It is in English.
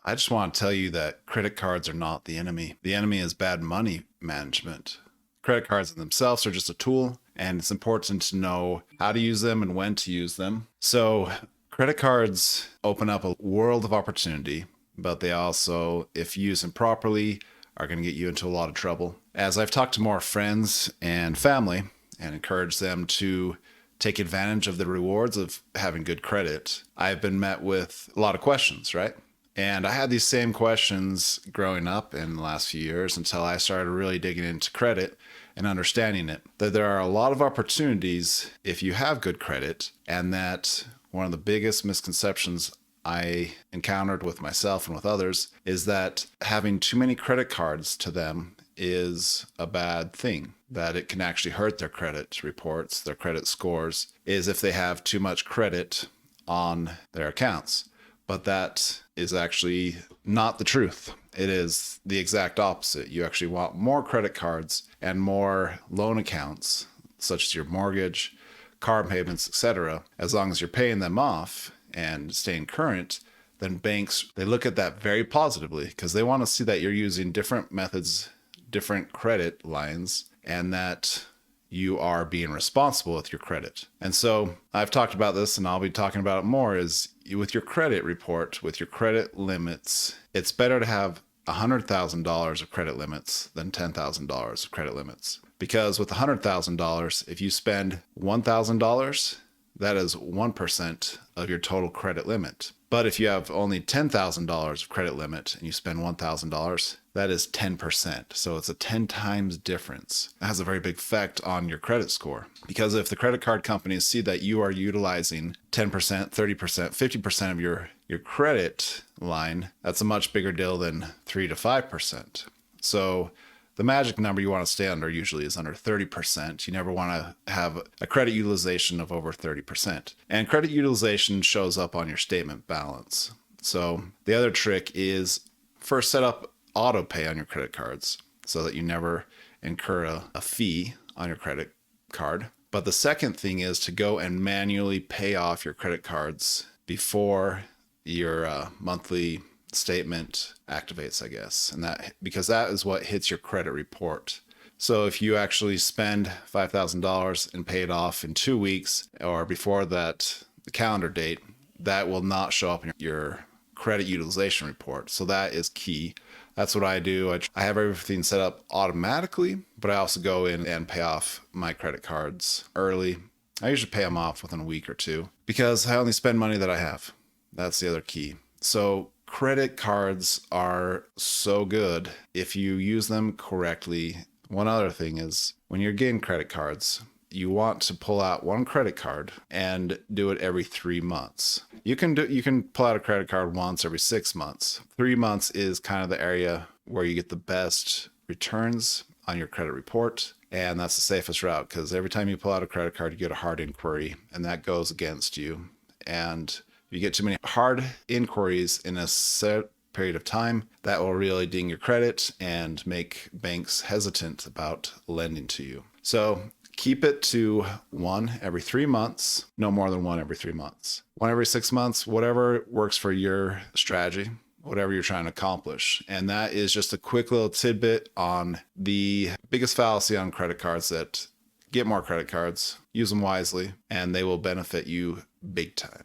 I just want to tell you that credit cards are not the enemy. The enemy is bad money management. Credit cards in themselves are just a tool, and it's important to know how to use them and when to use them. So, credit cards open up a world of opportunity, but they also, if used improperly, are going to get you into a lot of trouble. As I've talked to more friends and family and encouraged them to take advantage of the rewards of having good credit, I've been met with a lot of questions, right? And I had these same questions growing up in the last few years until I started really digging into credit and understanding it. That there are a lot of opportunities if you have good credit, and that one of the biggest misconceptions I encountered with myself and with others is that having too many credit cards to them is a bad thing, that it can actually hurt their credit reports, their credit scores, is if they have too much credit on their accounts. But that is actually not the truth. It is the exact opposite. You actually want more credit cards and more loan accounts, such as your mortgage, car payments, etc. As long as you're paying them off and staying current, then banks, they look at that very positively because they want to see that you're using different methods, different credit lines, and that you are being responsible with your credit. And so I've talked about this, and I'll be talking about it more, is with your credit report, with your credit limits, it's better to have $100,000 of credit limits than $10,000 of credit limits. Because with $100,000, if you spend $1,000, that is 1% of your total credit limit. But if you have only $10,000 of credit limit and you spend $1,000, that is 10%. So it's a 10 times difference. It has a very big effect on your credit score. Because if the credit card companies see that you are utilizing 10%, 30%, 50% of your credit line, that's a much bigger deal than 3 to 5%. So the magic number you want to stay under usually is under 30%. You never want to have a credit utilization of over 30%. And credit utilization shows up on your statement balance. So the other trick is first set up auto pay on your credit cards so that you never incur a fee on your credit card. But the second thing is to go and manually pay off your credit cards before your monthly statement activates, I guess. And that, because that is what hits your credit report. So if you actually spend $5,000 and pay it off in 2 weeks or before that, the calendar date, that will not show up in your credit utilization report. So that is key. That's what I do. I have everything set up automatically, but I also go in and pay off my credit cards early. I usually pay them off within a week or two because I only spend money that I have. That's the other key. So credit cards are so good if you use them correctly. One other thing is when you're getting credit cards, you want to pull out one credit card and do it every 3 months. You can pull out a credit card once every 6 months. 3 months is kind of the area where you get the best returns on your credit report. And that's the safest route because every time you pull out a credit card, you get a hard inquiry and that goes against you. And if you get too many hard inquiries in a set period of time, that will really ding your credit and make banks hesitant about lending to you. So keep it to one every 3 months, no more than one every 3 months. One every 6 months, whatever works for your strategy, whatever you're trying to accomplish. And that is just a quick little tidbit on the biggest fallacy on credit cards, that get more credit cards, use them wisely, and they will benefit you big time.